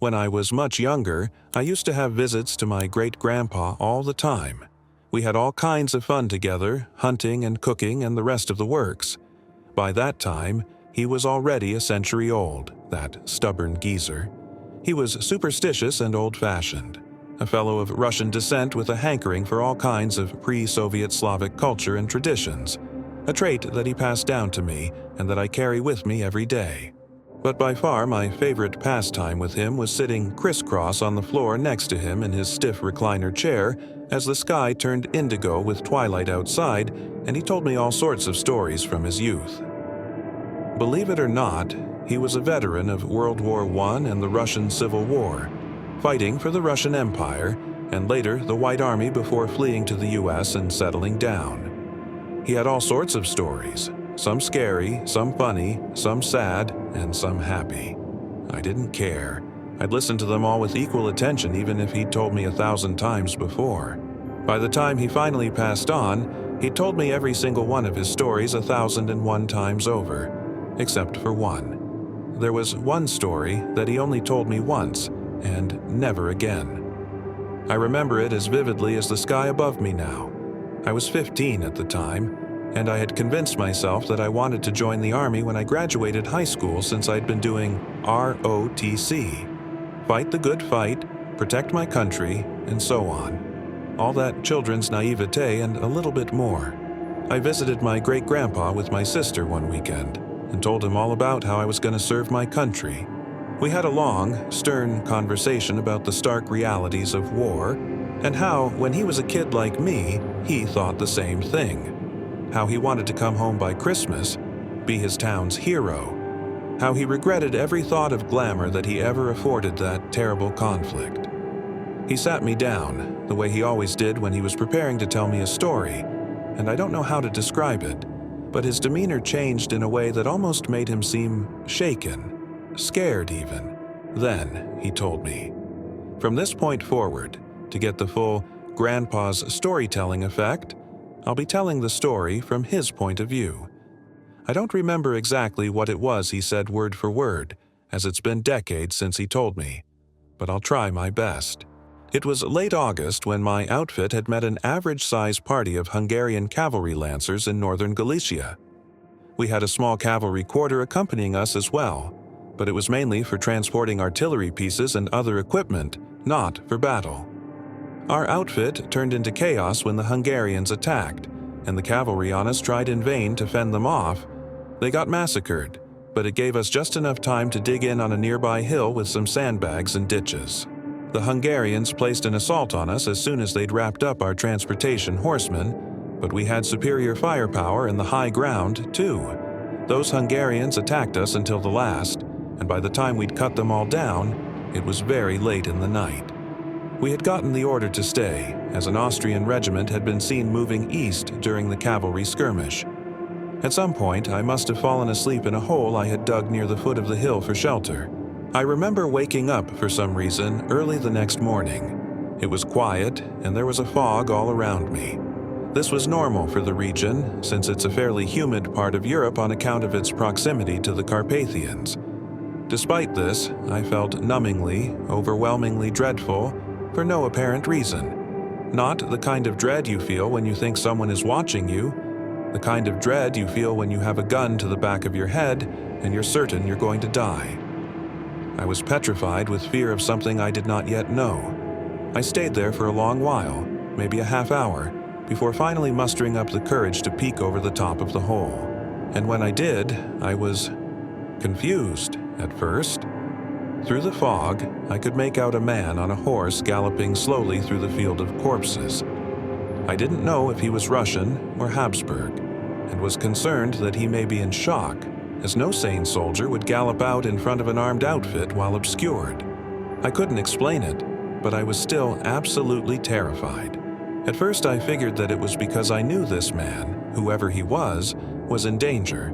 When I was much younger, I used to have visits to my great-grandpa all the time. We had all kinds of fun together, hunting and cooking and the rest of the works. By that time, he was already a century old, that stubborn geezer. He was superstitious and old-fashioned, a fellow of Russian descent with a hankering for all kinds of pre-Soviet Slavic culture and traditions, a trait that he passed down to me and that I carry with me every day. But by far my favorite pastime with him was sitting crisscross on the floor next to him in his stiff recliner chair as the sky turned indigo with twilight outside and he told me all sorts of stories from his youth. Believe it or not, he was a veteran of World War I and the Russian Civil War, fighting for the Russian Empire and later the White Army before fleeing to the US and settling down. He had all sorts of stories. Some scary, some funny, some sad, and some happy. I didn't care. I'd listen to them all with equal attention even if he'd told me 1,000 times before. By the time he finally passed on, he'd told me every single one of his stories 1,001 times over, except for one. There was one story that he only told me once, and never again. I remember it as vividly as the sky above me now. I was 15 at the time, and I had convinced myself that I wanted to join the Army when I graduated high school since I'd been doing ROTC. Fight the good fight, protect my country, and so on. All that children's naivete and a little bit more. I visited my great-grandpa with my sister one weekend and told him all about how I was going to serve my country. We had a long, stern conversation about the stark realities of war and how, when he was a kid like me, he thought the same thing. How he wanted to come home by Christmas, be his town's hero. How he regretted every thought of glamour that he ever afforded that terrible conflict. He sat me down, the way he always did when he was preparing to tell me a story, and I don't know how to describe it, but his demeanor changed in a way that almost made him seem shaken, scared even. Then, he told me, from this point forward, to get the full Grandpa's storytelling effect, I'll be telling the story from his point of view. I don't remember exactly what it was he said word for word, as it's been decades since he told me, but I'll try my best. It was late August when my outfit had met an average-sized party of Hungarian cavalry lancers in northern Galicia. We had a small cavalry quarter accompanying us as well, but it was mainly for transporting artillery pieces and other equipment, not for battle. Our outfit turned into chaos when the Hungarians attacked, and the cavalry on us tried in vain to fend them off. They got massacred, but it gave us just enough time to dig in on a nearby hill with some sandbags and ditches. The Hungarians placed an assault on us as soon as they'd wrapped up our transportation horsemen, but we had superior firepower and the high ground, too. Those Hungarians attacked us until the last, and by the time we'd cut them all down, it was very late in the night. We had gotten the order to stay, as an Austrian regiment had been seen moving east during the cavalry skirmish. At some point, I must have fallen asleep in a hole I had dug near the foot of the hill for shelter. I remember waking up for some reason early the next morning. It was quiet, and there was a fog all around me. This was normal for the region, since it's a fairly humid part of Europe on account of its proximity to the Carpathians. Despite this, I felt numbingly, overwhelmingly dreadful, for no apparent reason. Not the kind of dread you feel when you think someone is watching you, the kind of dread you feel when you have a gun to the back of your head and you're certain you're going to die. I was petrified with fear of something I did not yet know. I stayed there for a long while, maybe a half hour, before finally mustering up the courage to peek over the top of the hole. And when I did, I was confused at first. Through the fog, I could make out a man on a horse galloping slowly through the field of corpses. I didn't know if he was Russian or Habsburg, and was concerned that he may be in shock, as no sane soldier would gallop out in front of an armed outfit while obscured. I couldn't explain it, but I was still absolutely terrified. At first I figured that it was because I knew this man, whoever he was in danger.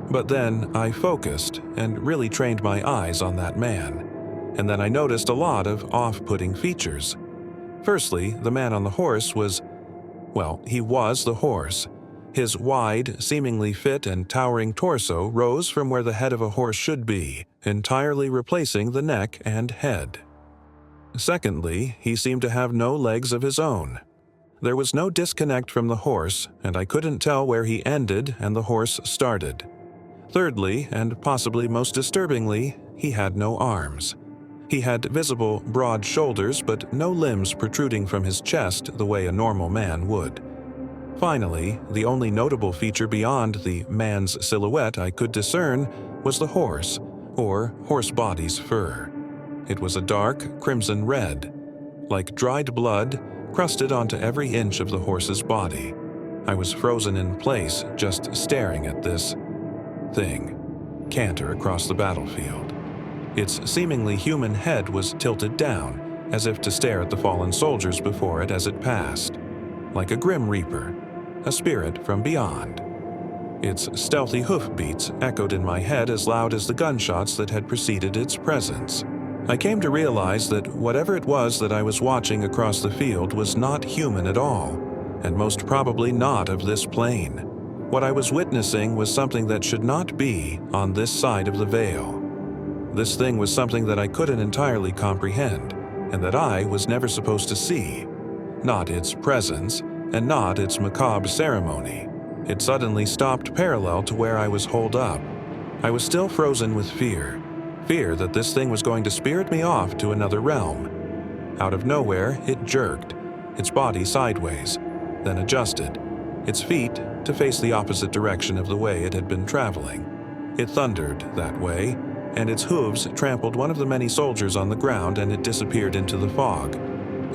But then I focused and really trained my eyes on that man, and then I noticed a lot of off-putting features. Firstly, the man on the horse was, well, he was the horse, His wide, seemingly fit and towering torso rose from where the head of a horse should be, entirely replacing the neck and head. Secondly, he seemed to have no legs of his own. There was no disconnect from the horse, and I couldn't tell where he ended and the horse started. Thirdly, and possibly most disturbingly, he had no arms. He had visible, broad shoulders, but no limbs protruding from his chest the way a normal man would. Finally, the only notable feature beyond the man's silhouette I could discern was the horse, or horse body's fur. It was a dark crimson red, like dried blood, crusted onto every inch of the horse's body. I was frozen in place, just staring at this thing canter across the battlefield. Its seemingly human head was tilted down, as if to stare at the fallen soldiers before it as it passed, like a grim reaper, a spirit from beyond. Its stealthy hoofbeats echoed in my head as loud as the gunshots that had preceded its presence. I came to realize that whatever it was that I was watching across the field was not human at all, and most probably not of this plane. What I was witnessing was something that should not be on this side of the veil. This thing was something that I couldn't entirely comprehend, and that I was never supposed to see. Not its presence, and not its macabre ceremony. It suddenly stopped parallel to where I was holed up. I was still frozen with fear that this thing was going to spirit me off to another realm. Out of nowhere, it jerked, its body sideways, then adjusted, its feet to face the opposite direction of the way it had been traveling. It thundered that way, and its hooves trampled one of the many soldiers on the ground, and it disappeared into the fog,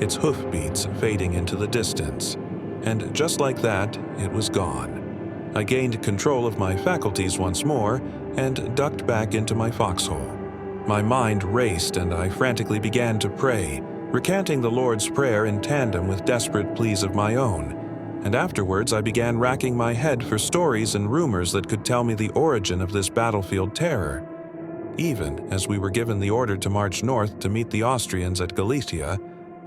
its hoofbeats fading into the distance. And just like that, it was gone. I gained control of my faculties once more and ducked back into my foxhole. My mind raced, and I frantically began to pray, recanting the Lord's Prayer in tandem with desperate pleas of my own. And afterwards I began racking my head for stories and rumors that could tell me the origin of this battlefield terror. Even as we were given the order to march north to meet the Austrians at Galicia,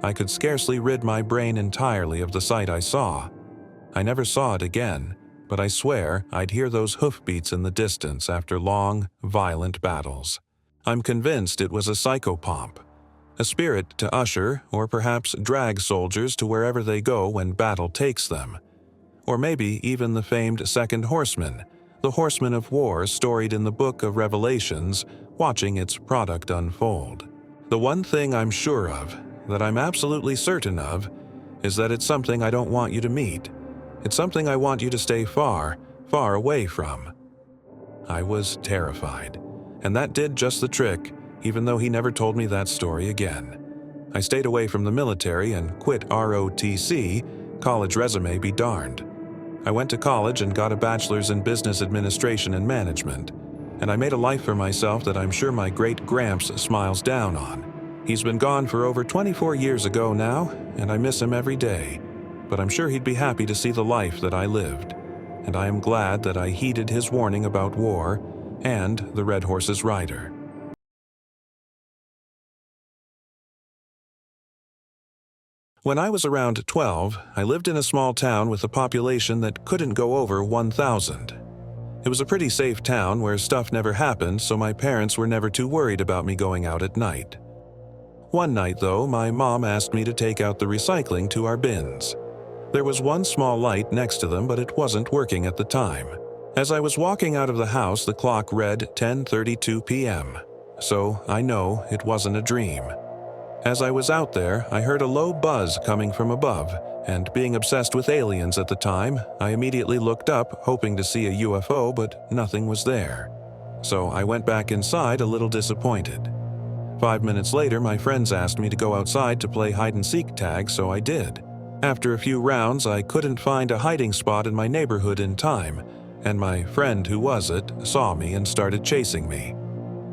I could scarcely rid my brain entirely of the sight I saw. I never saw it again, but I swear I'd hear those hoofbeats in the distance after long, violent battles. I'm convinced it was a psychopomp, a spirit to usher or perhaps drag soldiers to wherever they go when battle takes them. Or maybe even the famed second horseman, the horseman of war storied in the book of Revelations, watching its product unfold. The one thing I'm sure of, that I'm absolutely certain of, is that it's something I don't want you to meet. It's something I want you to stay far, far away from. I was terrified, and that did just the trick, even though he never told me that story again. I stayed away from the military and quit ROTC, college resume be darned. I went to college and got a bachelor's in business administration and management, and I made a life for myself that I'm sure my great Gramps smiles down on. He's been gone for over 24 years ago now, and I miss him every day, but I'm sure he'd be happy to see the life that I lived, and I am glad that I heeded his warning about war and the Red Horse's rider. When I was around 12, I lived in a small town with a population that couldn't go over 1,000. It was a pretty safe town where stuff never happened, so my parents were never too worried about me going out at night. One night, though, my mom asked me to take out the recycling to our bins. There was one small light next to them, but it wasn't working at the time. As I was walking out of the house, the clock read 10:32 p.m., so I know it wasn't a dream. As I was out there, I heard a low buzz coming from above, and being obsessed with aliens at the time, I immediately looked up, hoping to see a UFO, but nothing was there. So I went back inside a little disappointed. 5 minutes later, my friends asked me to go outside to play hide-and-seek tag, so I did. After a few rounds, I couldn't find a hiding spot in my neighborhood in time, and my friend who was it saw me and started chasing me.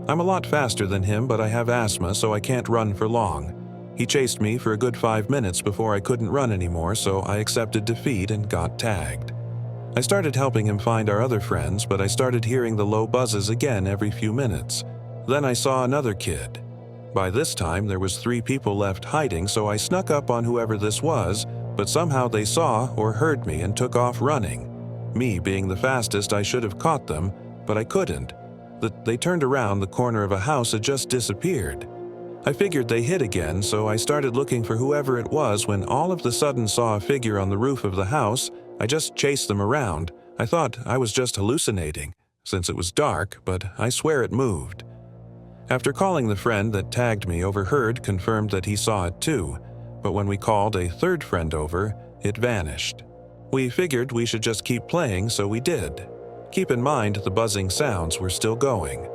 I'm a lot faster than him, but I have asthma, so I can't run for long. He chased me for a good 5 minutes before I couldn't run anymore, so I accepted defeat and got tagged. I started helping him find our other friends, but I started hearing the low buzzes again every few minutes. Then I saw another kid. By this time, there was 3 people left hiding, so I snuck up on whoever this was, but somehow they saw or heard me and took off running. Me being the fastest, I should have caught them, but I couldn't. They turned around the corner of a house had just disappeared. I figured they hid again, so I started looking for whoever it was when all of the sudden saw a figure on the roof of the house. I just chased them around. I thought I was just hallucinating, since it was dark, but I swear it moved. After calling the friend that tagged me, overheard confirmed that he saw it too, but when we called a third friend over, it vanished. We figured we should just keep playing, so we did. Keep in mind the buzzing sounds were still going.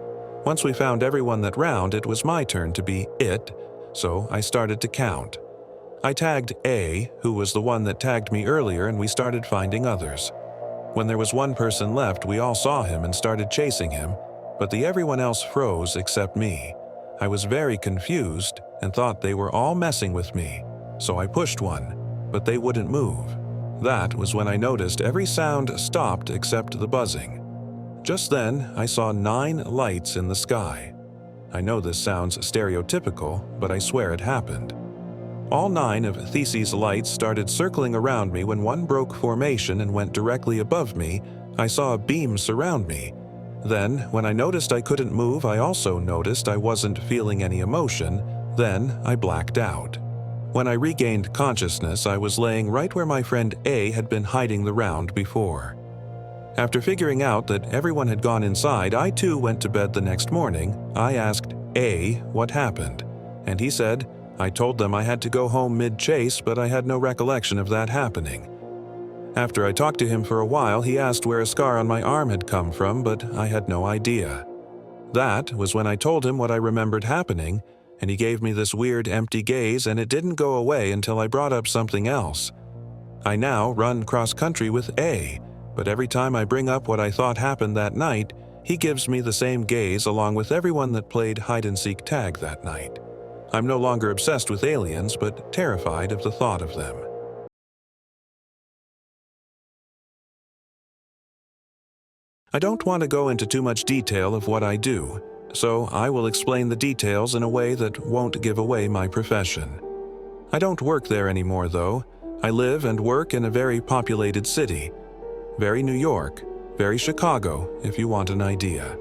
Once we found everyone that round, it was my turn to be it, so I started to count. I tagged A, who was the one that tagged me earlier, and we started finding others. When there was one person left, we all saw him and started chasing him, but everyone else froze except me. I was very confused and thought they were all messing with me, so I pushed one, but they wouldn't move. That was when I noticed every sound stopped except the buzzing. Just then, I saw 9 lights in the sky. I know this sounds stereotypical, but I swear it happened. All 9 of Theseus' lights started circling around me when one broke formation and went directly above me. I saw a beam surround me. Then, when I noticed I couldn't move, I also noticed I wasn't feeling any emotion. Then, I blacked out. When I regained consciousness, I was laying right where my friend A had been hiding the round before. After figuring out that everyone had gone inside, I too went to bed the next morning. I asked A what happened, and he said, I told them I had to go home mid-chase, but I had no recollection of that happening. After I talked to him for a while, he asked where a scar on my arm had come from, but I had no idea. That was when I told him what I remembered happening, and he gave me this weird empty gaze, and it didn't go away until I brought up something else. I now run cross-country with A, but every time I bring up what I thought happened that night, he gives me the same gaze along with everyone that played hide-and-seek tag that night. I'm no longer obsessed with aliens, but terrified of the thought of them. I don't want to go into too much detail of what I do, so I will explain the details in a way that won't give away my profession. I don't work there anymore, though. I live and work in a very populated city. Very New York, very Chicago, if you want an idea.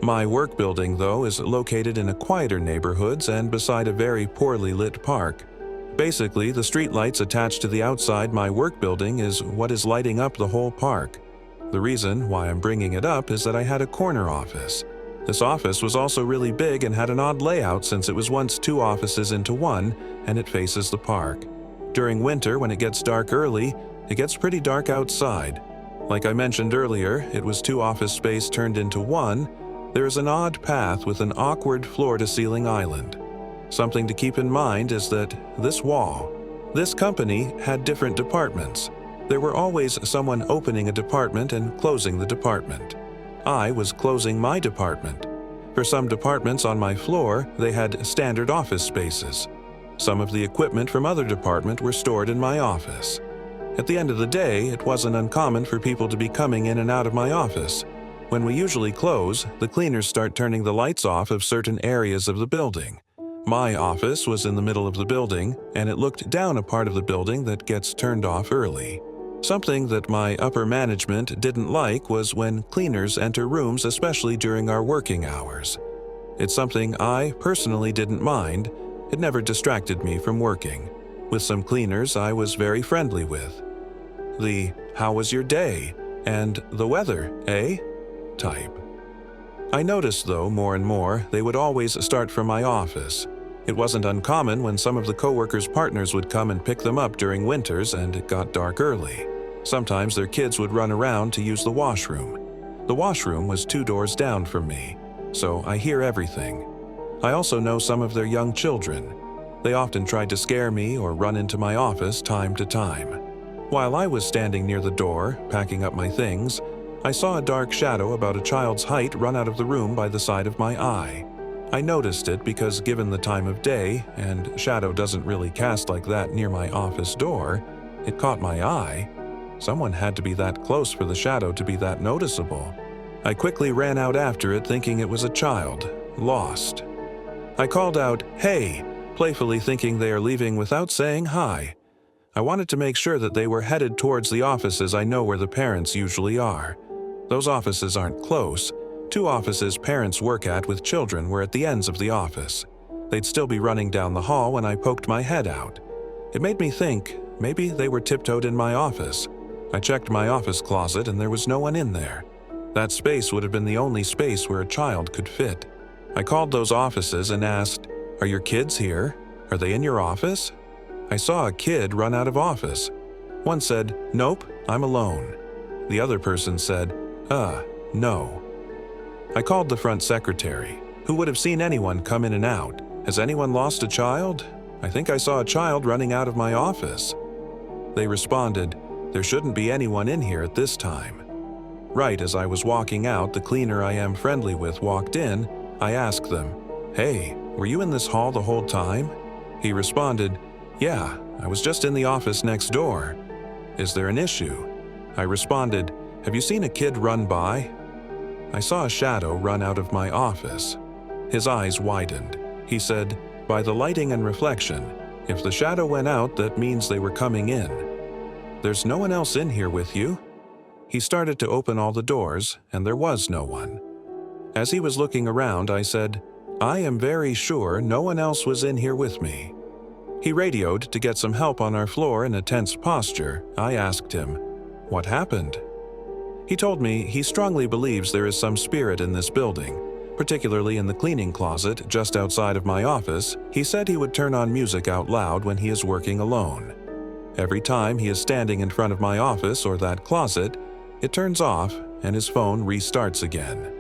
My work building, though, is located in a quieter neighborhoods and beside a very poorly lit park. Basically, the streetlights attached to the outside my work building is what is lighting up the whole park. The reason why I'm bringing it up is that I had a corner office. This office was also really big and had an odd layout since it was once 2 offices into one, and it faces the park. During winter, when it gets dark early, it gets pretty dark outside. Like I mentioned earlier, it was 2 office space turned into one. There is an odd path with an awkward floor-to-ceiling island. Something to keep in mind is that this company had different departments. There were always someone opening a department and closing the department. I was closing my department. For some departments on my floor, they had standard office spaces. Some of the equipment from other departments were stored in my office. At the end of the day, it wasn't uncommon for people to be coming in and out of my office. When we usually close, the cleaners start turning the lights off of certain areas of the building. My office was in the middle of the building, and it looked down a part of the building that gets turned off early. Something that my upper management didn't like was when cleaners enter rooms, especially during our working hours. It's something I personally didn't mind. It never distracted me from working. With some cleaners I was very friendly with. The "how was your day?" and "the weather, eh?" type. I noticed, though, more and more, they would always start from my office. It wasn't uncommon when some of the coworkers' partners would come and pick them up during winters and it got dark early. Sometimes their kids would run around to use the washroom. The washroom was 2 doors down from me, so I hear everything. I also know some of their young children. They often tried to scare me or run into my office time to time. While I was standing near the door, packing up my things, I saw a dark shadow about a child's height run out of the room by the side of my eye. I noticed it because given the time of day, and shadow doesn't really cast like that near my office door, it caught my eye. Someone had to be that close for the shadow to be that noticeable. I quickly ran out after it thinking it was a child, lost. I called out, "Hey!" playfully thinking they are leaving without saying hi. I wanted to make sure that they were headed towards the offices I know where the parents usually are. Those offices aren't close. 2 offices parents work at with children were at the ends of the office. They'd still be running down the hall when I poked my head out. It made me think maybe they were tiptoed in my office. I checked my office closet and there was no one in there. That space would have been the only space where a child could fit. I called those offices and asked, "Are your kids here? Are they in your office?" I saw a kid run out of office. One said, "Nope, I'm alone." The other person said, no. I called the front secretary, who would have seen anyone come in and out. "Has anyone lost a child? I think I saw a child running out of my office." They responded, "There shouldn't be anyone in here at this time." Right as I was walking out, the cleaner I am friendly with walked in. I asked them, "Hey, were you in this hall the whole time?" He responded, "Yeah, I was just in the office next door." "Is there an issue?" I responded, "Have you seen a kid run by?" I saw a shadow run out of my office. His eyes widened. He said, "By the lighting and reflection, if the shadow went out, that means they were coming in. There's no one else in here with you?" He started to open all the doors, and there was no one. As he was looking around, I said, "I am very sure no one else was in here with me." He radioed to get some help on our floor in a tense posture. I asked him, "What happened?" He told me he strongly believes there is some spirit in this building, particularly in the cleaning closet just outside of my office. He said he would turn on music out loud when he is working alone. Every time he is standing in front of my office or that closet, it turns off and his phone restarts again.